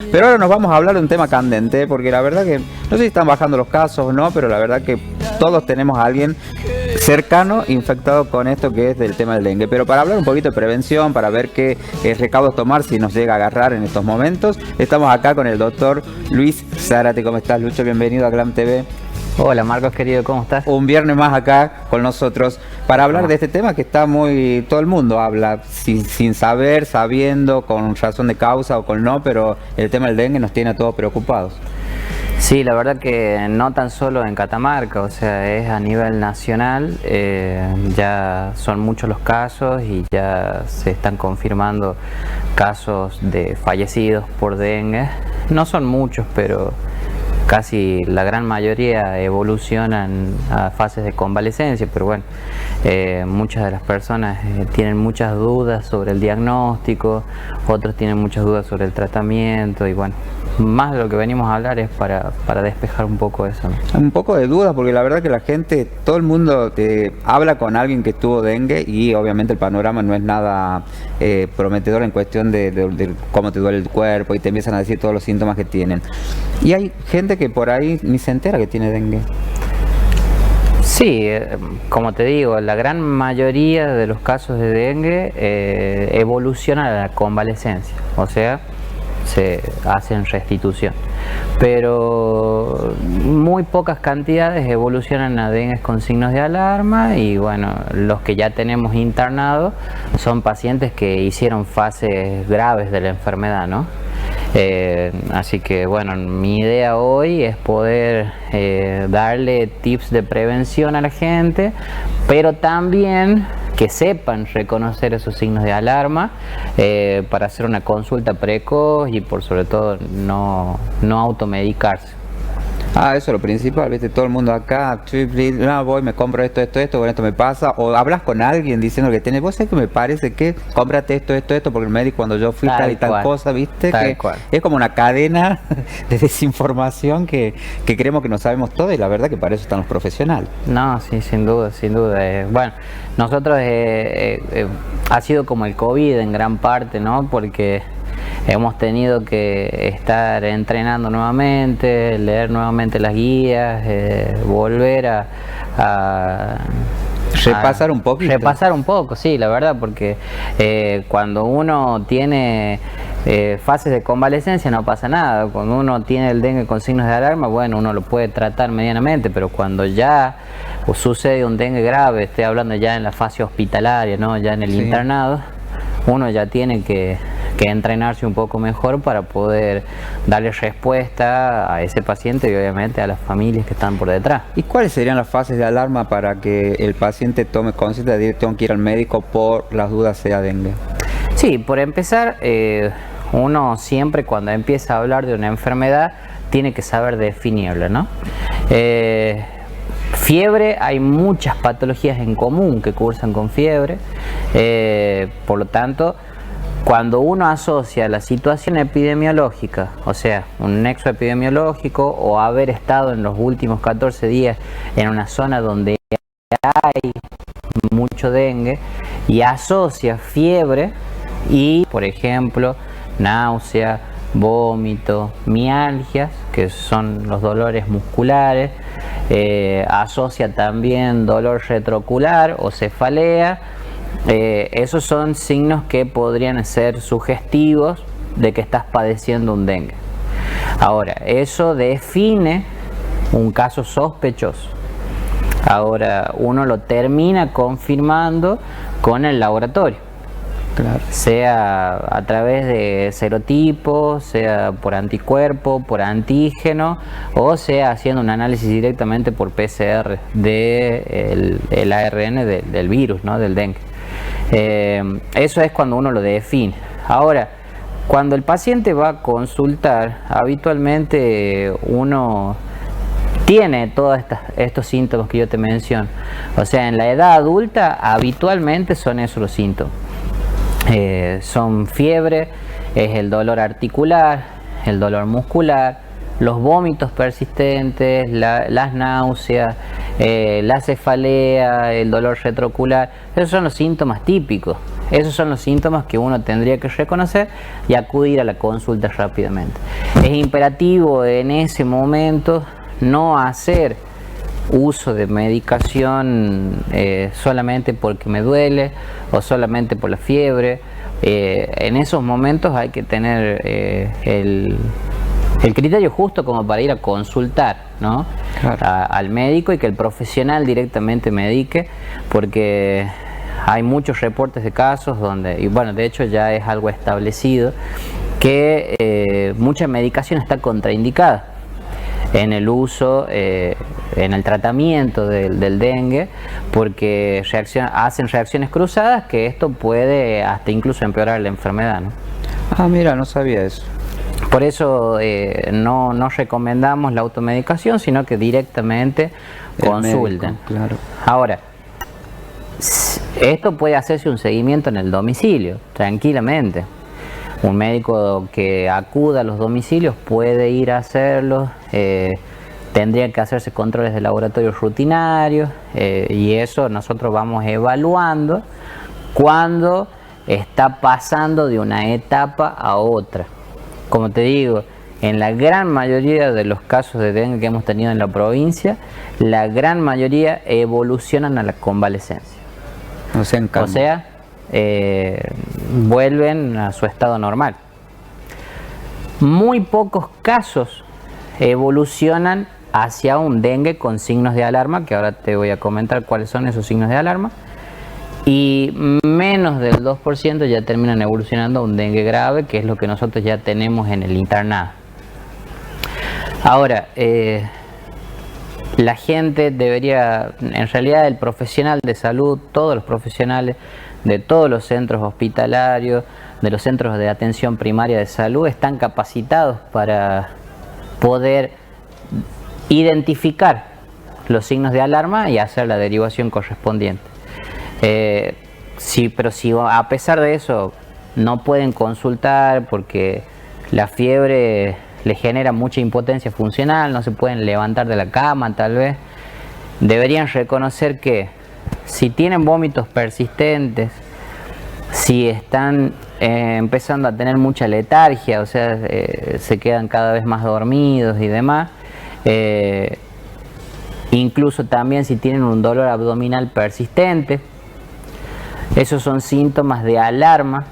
Pero ahora nos vamos a hablar de un tema candente, porque la verdad que, no sé si están bajando los casos o no, pero la verdad que todos tenemos a alguien cercano infectado con esto que es del tema del dengue. Pero para hablar un poquito de prevención, para ver qué recaudos tomar si nos llega a agarrar en estos momentos, estamos acá con el doctor Luis Zárate. ¿Cómo estás, Lucho? Bienvenido a Glam TV. Hola Marcos querido, ¿cómo estás? Un viernes más acá con nosotros para hablar de este tema que está muy... todo el mundo habla sin saber, sabiendo, con razón de causa o con no, pero el tema del dengue nos tiene a todos preocupados. Sí, la verdad que no tan solo en Catamarca, o sea, es a nivel nacional, ya son muchos los casos y ya se están confirmando casos de fallecidos por dengue. No son muchos, pero casi la gran mayoría evolucionan a fases de convalecencia, pero bueno, muchas de las personas tienen muchas dudas sobre el diagnóstico, otros tienen muchas dudas sobre el tratamiento y bueno, más de lo que venimos a hablar es para despejar un poco eso, ¿no? Un poco de dudas, porque la verdad que la gente, todo el mundo habla con alguien que tuvo dengue y obviamente el panorama no es nada prometedor en cuestión de cómo te duele el cuerpo y te empiezan a decir todos los síntomas que tienen. Y hay gente que por ahí ni se entera que tiene dengue. Sí, como te digo, la gran mayoría de los casos de dengue evolucionan a la convalecencia, o sea, se hacen restitución, pero muy pocas cantidades evolucionan a dengue con signos de alarma y bueno, los que ya tenemos internados son pacientes que hicieron fases graves de la enfermedad, ¿no? Así que bueno, mi idea hoy es poder darle tips de prevención a la gente, pero también que sepan reconocer esos signos de alarma para hacer una consulta precoz y por sobre todo no automedicarse. Ah, eso es lo principal, ¿viste? Todo el mundo acá, no, voy, me compro esto, con esto me pasa, o hablas con alguien diciendo que tiene, vos sabés que me parece que cómprate esto, porque el médico cuando yo fui tal y tal cosa, ¿viste? Que es como una cadena de desinformación que creemos que no sabemos todo y la verdad que para eso están los profesionales. No, sí, sin duda. Bueno, nosotros ha sido como el COVID en gran parte, ¿no? Porque hemos tenido que estar entrenando nuevamente, leer nuevamente las guías, volver a repasar un poquito. Repasar un poco, sí, la verdad, porque cuando uno tiene fases de convalecencia no pasa nada. Cuando uno tiene el dengue con signos de alarma, bueno, uno lo puede tratar medianamente, pero cuando ya sucede un dengue grave, estoy hablando ya en la fase hospitalaria, ¿no? Ya en el internado, uno ya tiene que entrenarse un poco mejor para poder darle respuesta a ese paciente y obviamente a las familias que están por detrás. ¿Y cuáles serían las fases de alarma para que el paciente tome conciencia de que tengo que ir al médico por las dudas sea dengue? Sí, por empezar, uno siempre cuando empieza a hablar de una enfermedad tiene que saber definirla, ¿no? Fiebre, hay muchas patologías en común que cursan con fiebre, por lo tanto, cuando uno asocia la situación epidemiológica, o sea, un nexo epidemiológico o haber estado en los últimos 14 días en una zona donde hay mucho dengue y asocia fiebre y, por ejemplo, náusea, vómito, mialgias, que son los dolores musculares, asocia también dolor retroocular o cefalea. Esos son signos que podrían ser sugestivos de que estás padeciendo un dengue. Ahora, eso define un caso sospechoso. Ahora, uno lo termina confirmando con el laboratorio. Claro. Sea a través de serotipos, sea por anticuerpo, por antígeno, o sea haciendo un análisis directamente por PCR de el ARN del virus, ¿no? Del dengue. Eso es cuando uno lo define. Ahora, cuando el paciente va a consultar, habitualmente uno tiene todos estos síntomas que yo te menciono. O sea, en la edad adulta habitualmente son esos los síntomas. Son fiebre, es el dolor articular, el dolor muscular, los vómitos persistentes, las náuseas, la cefalea, el dolor retroocular. Esos son los síntomas típicos. Esos son los síntomas que uno tendría que reconocer y acudir a la consulta rápidamente. Es imperativo en ese momento no hacer uso de medicación solamente porque me duele o solamente por la fiebre. En esos momentos hay que tener el criterio justo como para ir a consultar, ¿no? Claro. Al médico, y que el profesional directamente medique, porque hay muchos reportes de casos donde, y bueno, de hecho ya es algo establecido, que mucha medicación está contraindicada en el uso, en el tratamiento del dengue, porque hacen reacciones cruzadas, que esto puede hasta incluso empeorar la enfermedad, ¿no? Ah, mira, no sabía eso. Por eso no recomendamos la automedicación, sino que directamente consulten. Médico, claro. Ahora, esto puede hacerse un seguimiento en el domicilio, tranquilamente. Un médico que acuda a los domicilios puede ir a hacerlo, tendría que hacerse controles de laboratorio rutinarios, y eso nosotros vamos evaluando cuando está pasando de una etapa a otra. Como te digo, en la gran mayoría de los casos de dengue que hemos tenido en la provincia, la gran mayoría evolucionan a la convalescencia. O sea, vuelven a su estado normal. Muy pocos casos evolucionan hacia un dengue con signos de alarma, que ahora te voy a comentar cuáles son esos signos de alarma, y menos del 2% ya terminan evolucionando a un dengue grave, que es lo que nosotros ya tenemos en el internado. Ahora, la gente debería, en realidad el profesional de salud, todos los profesionales de todos los centros hospitalarios, de los centros de atención primaria de salud, están capacitados para poder identificar los signos de alarma y hacer la derivación correspondiente. Pero si a pesar de eso no pueden consultar porque la fiebre les genera mucha impotencia funcional, no se pueden levantar de la cama tal vez, deberían reconocer que si tienen vómitos persistentes, si están empezando a tener mucha letargia, o sea, se quedan cada vez más dormidos y demás, incluso también si tienen un dolor abdominal persistente, esos son síntomas de alarma.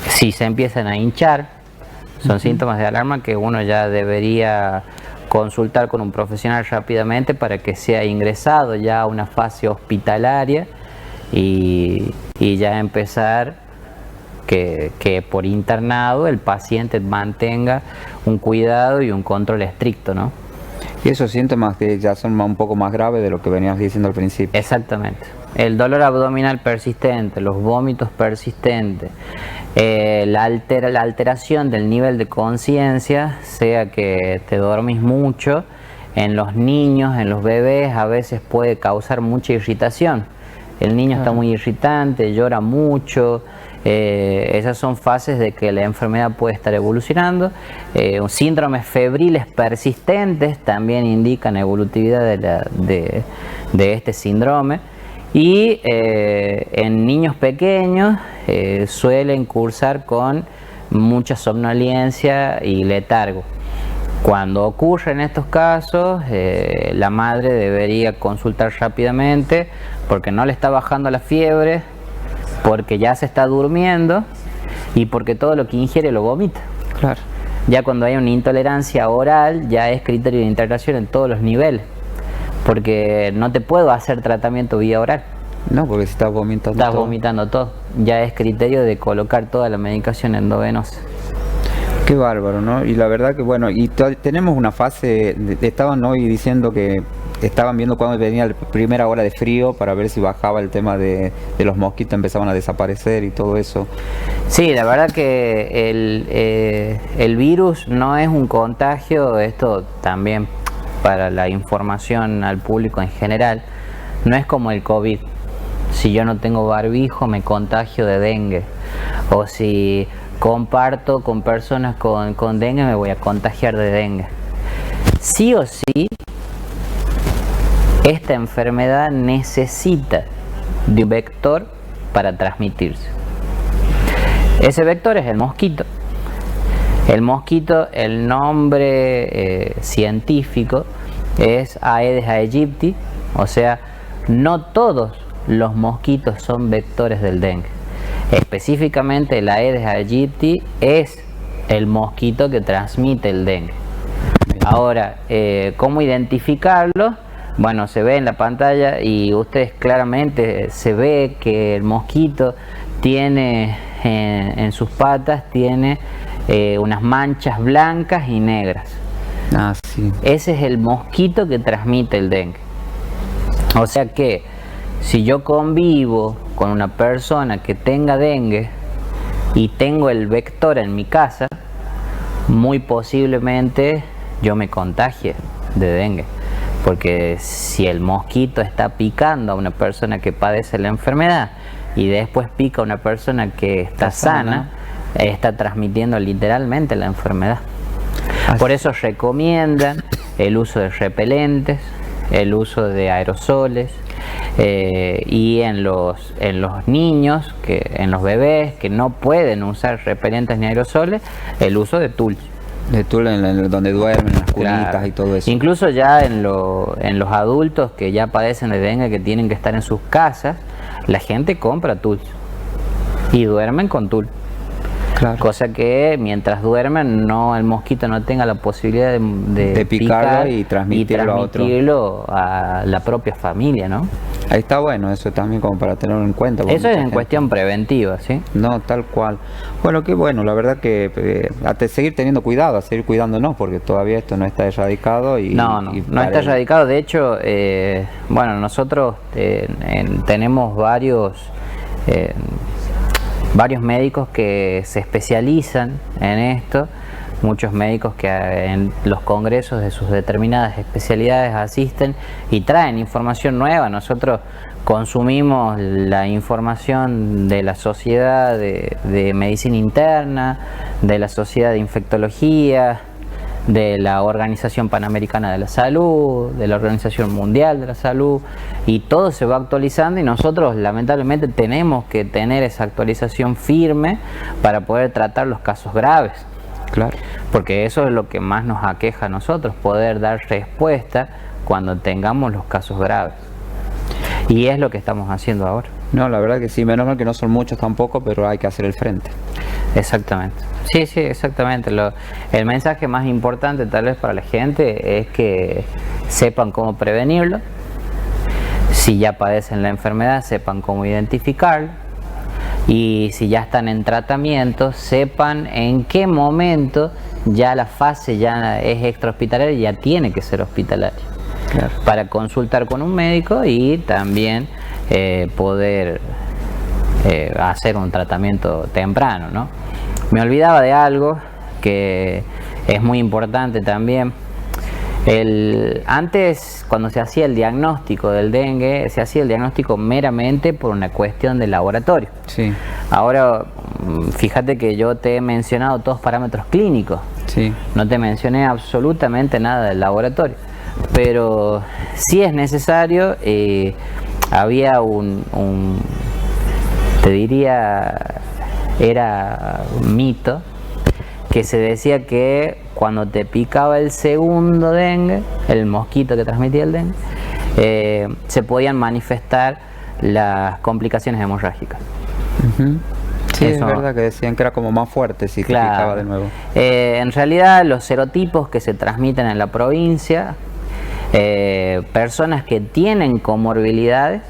Si se empiezan a hinchar, son síntomas de alarma que uno ya debería consultar con un profesional rápidamente para que sea ingresado ya a una fase hospitalaria y ya empezar que por internado el paciente mantenga un cuidado y un control estricto, ¿no? Y esos síntomas que ya son un poco más graves de lo que veníamos diciendo al principio. Exactamente. El dolor abdominal persistente, los vómitos persistentes, la alteración del nivel de conciencia, sea que te dormís mucho, en los niños, en los bebés, a veces puede causar mucha irritación. El niño está muy irritante, llora mucho. Esas son fases de que la enfermedad puede estar evolucionando. Síndromes febriles persistentes también indican evolutividad de este síndrome. Y en niños pequeños suelen cursar con mucha somnolencia y letargo. Cuando ocurren estos casos, la madre debería consultar rápidamente porque no le está bajando la fiebre, porque ya se está durmiendo y porque todo lo que ingiere lo vomita. Claro. Ya cuando hay una intolerancia oral, ya es criterio de integración en todos los niveles, porque no te puedo hacer tratamiento vía oral. No, porque si estás vomitando estás todo. vomitando todo. Ya es criterio de colocar toda la medicación endovenosa. Qué bárbaro, ¿no? Y la verdad que bueno, y tenemos una fase, estaban hoy diciendo que estaban viendo cuando venía la primera hora de frío para ver si bajaba el tema de los mosquitos, empezaban a desaparecer y todo eso. Sí, la verdad que el virus no es un contagio, esto también para la información al público en general, no es como el COVID. Si yo no tengo barbijo me contagio de dengue, o si comparto con personas con dengue me voy a contagiar de dengue. Sí o sí, esta enfermedad necesita de un vector para transmitirse. Ese vector es el mosquito. El mosquito, el nombre científico es Aedes aegypti, o sea, no todos los mosquitos son vectores del dengue. Específicamente el Aedes aegypti es el mosquito que transmite el dengue. Ahora, ¿cómo identificarlo? Bueno, se ve en la pantalla y ustedes claramente se ve que el mosquito tiene en sus patas tiene unas manchas blancas y negras. Ah, sí. Ese es el mosquito que transmite el dengue. O sea que si yo convivo con una persona que tenga dengue y tengo el vector en mi casa, muy posiblemente yo me contagie de dengue. Porque si el mosquito está picando a una persona que padece la enfermedad y después pica a una persona que está sana, está transmitiendo literalmente la enfermedad. Por eso recomiendan el uso de repelentes, el uso de aerosoles, y en los niños, en los bebés que no pueden usar repelentes ni aerosoles, el uso de tul. De tul donde duermen, en las cunitas, claro, y todo eso. Incluso ya en los adultos que ya padecen de dengue, que tienen que estar en sus casas, la gente compra tul y duermen con tul. Claro. Cosa que mientras duermen el mosquito no tenga la posibilidad de picarlo y transmitirlo a la propia familia, ¿no? Ahí está bueno eso también como para tenerlo en cuenta. Eso es en cuestión preventiva, ¿sí? No, tal cual. Bueno, qué bueno, la verdad que seguir teniendo cuidado, a seguir cuidándonos, porque todavía esto no está erradicado. No está erradicado. De hecho, bueno, nosotros tenemos varios médicos que se especializan en esto, muchos médicos que en los congresos de sus determinadas especialidades asisten y traen información nueva. Nosotros consumimos la información de la Sociedad de Medicina Interna, de la Sociedad de Infectología, de la Organización Panamericana de la Salud, de la Organización Mundial de la Salud, y todo se va actualizando y nosotros lamentablemente tenemos que tener esa actualización firme para poder tratar los casos graves. Claro. Porque eso es lo que más nos aqueja a nosotros, poder dar respuesta cuando tengamos los casos graves. Y es lo que estamos haciendo ahora. No, la verdad que sí, menos mal que no son muchos tampoco, pero hay que hacer el frente. Exactamente. Sí, exactamente. El mensaje más importante tal vez para la gente es que sepan cómo prevenirlo. Si ya padecen la enfermedad, sepan cómo identificarlo. Y si ya están en tratamiento, sepan en qué momento ya la fase ya es extrahospitalaria y ya tiene que ser hospitalaria. Claro. Para consultar con un médico y también poder hacer un tratamiento temprano, ¿no? Me olvidaba de algo que es muy importante también. Antes, cuando se hacía el diagnóstico del dengue, se hacía el diagnóstico meramente por una cuestión de laboratorio. Sí. Ahora, fíjate que yo te he mencionado todos parámetros clínicos. Sí. No te mencioné absolutamente nada del laboratorio. Pero sí es necesario, había te diría, era un mito, que se decía que cuando te picaba el segundo dengue, el mosquito que transmitía el dengue, se podían manifestar las complicaciones hemorrágicas. Uh-huh. Sí, eso, es verdad que decían que era como más fuerte si claro, te picaba de nuevo. En realidad los serotipos que se transmiten en la provincia, personas que tienen comorbilidades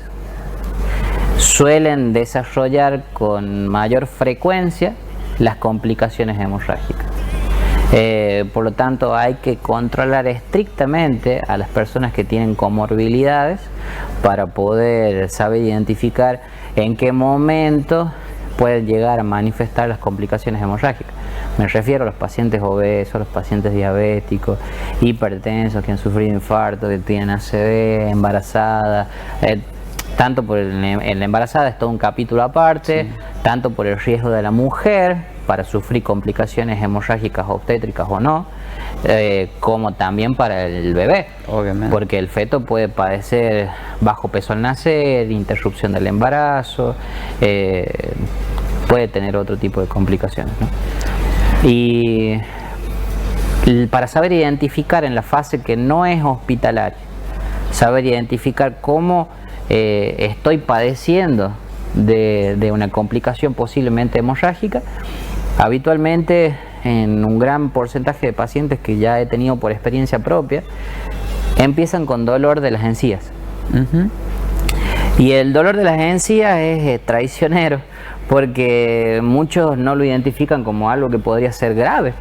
suelen desarrollar con mayor frecuencia las complicaciones hemorrágicas. Por lo tanto, hay que controlar estrictamente a las personas que tienen comorbilidades para poder saber identificar en qué momento pueden llegar a manifestar las complicaciones hemorrágicas. Me refiero a los pacientes obesos, los pacientes diabéticos, hipertensos, que han sufrido infarto, que tienen ACV, embarazadas. Tanto por la embarazada es todo un capítulo aparte, sí, tanto por el riesgo de la mujer para sufrir complicaciones hemorrágicas obstétricas o no, como también para el bebé. Obviamente. Porque el feto puede padecer bajo peso al nacer, interrupción del embarazo, puede tener otro tipo de complicaciones, ¿no? Y para saber identificar en la fase que no es hospitalaria, saber identificar cómo estoy padeciendo de una complicación posiblemente hemorrágica, habitualmente en un gran porcentaje de pacientes que ya he tenido por experiencia propia, empiezan con dolor de las encías. Y el dolor de las encías es traicionero, porque muchos no lo identifican como algo que podría ser grave.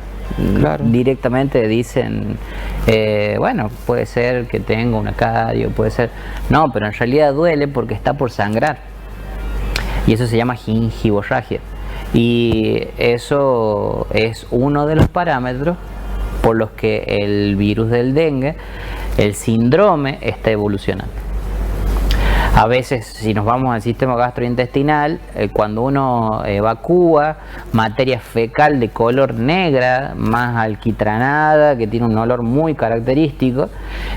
Claro. Directamente dicen, bueno, puede ser que tenga una caries, puede ser... No, pero en realidad duele porque está por sangrar. Y eso se llama gingivorragia. Y eso es uno de los parámetros por los que el virus del dengue, el síndrome, está evolucionando. A veces, si nos vamos al sistema gastrointestinal, cuando uno evacúa materia fecal de color negra, más alquitranada, que tiene un olor muy característico,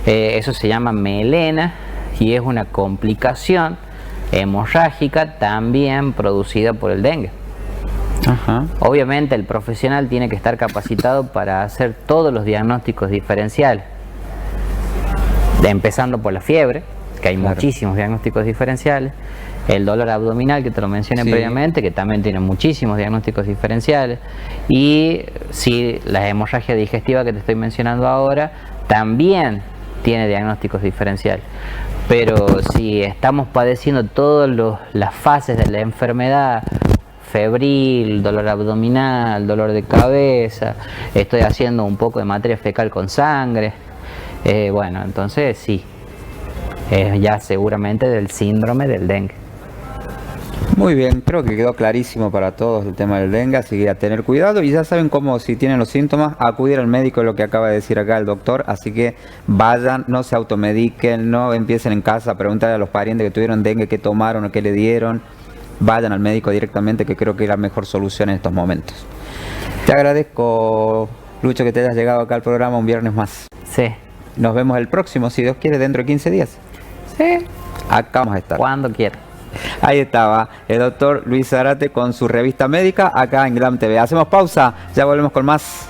eso se llama melena y es una complicación hemorrágica también producida por el dengue. Ajá. Obviamente el profesional tiene que estar capacitado para hacer todos los diagnósticos diferenciales, empezando por la fiebre, que hay muchísimos diagnósticos diferenciales, el dolor abdominal, que te lo mencioné previamente, que también tiene muchísimos diagnósticos diferenciales, y si la hemorragia digestiva que te estoy mencionando ahora también tiene diagnósticos diferenciales. Pero si estamos padeciendo todas las fases de la enfermedad, febril, dolor abdominal, dolor de cabeza, estoy haciendo un poco de materia fecal con sangre, bueno, entonces sí, ya seguramente del síndrome del dengue. Muy bien, creo que quedó clarísimo para todos el tema del dengue, así que a tener cuidado y ya saben cómo, si tienen los síntomas, acudir al médico, lo que acaba de decir acá el doctor, así que vayan, no se automediquen, no empiecen en casa a preguntar a los parientes que tuvieron dengue qué tomaron o qué le dieron, vayan al médico directamente, que creo que es la mejor solución en estos momentos. Te agradezco, Lucho, que te hayas llegado acá al programa un viernes más. Sí. Nos vemos el próximo, si Dios quiere, dentro de 15 días. Sí. Acá vamos a estar. Cuando quiera. Ahí estaba el doctor Luis Zarate con su revista médica acá en Glam TV. Hacemos pausa, ya volvemos con más.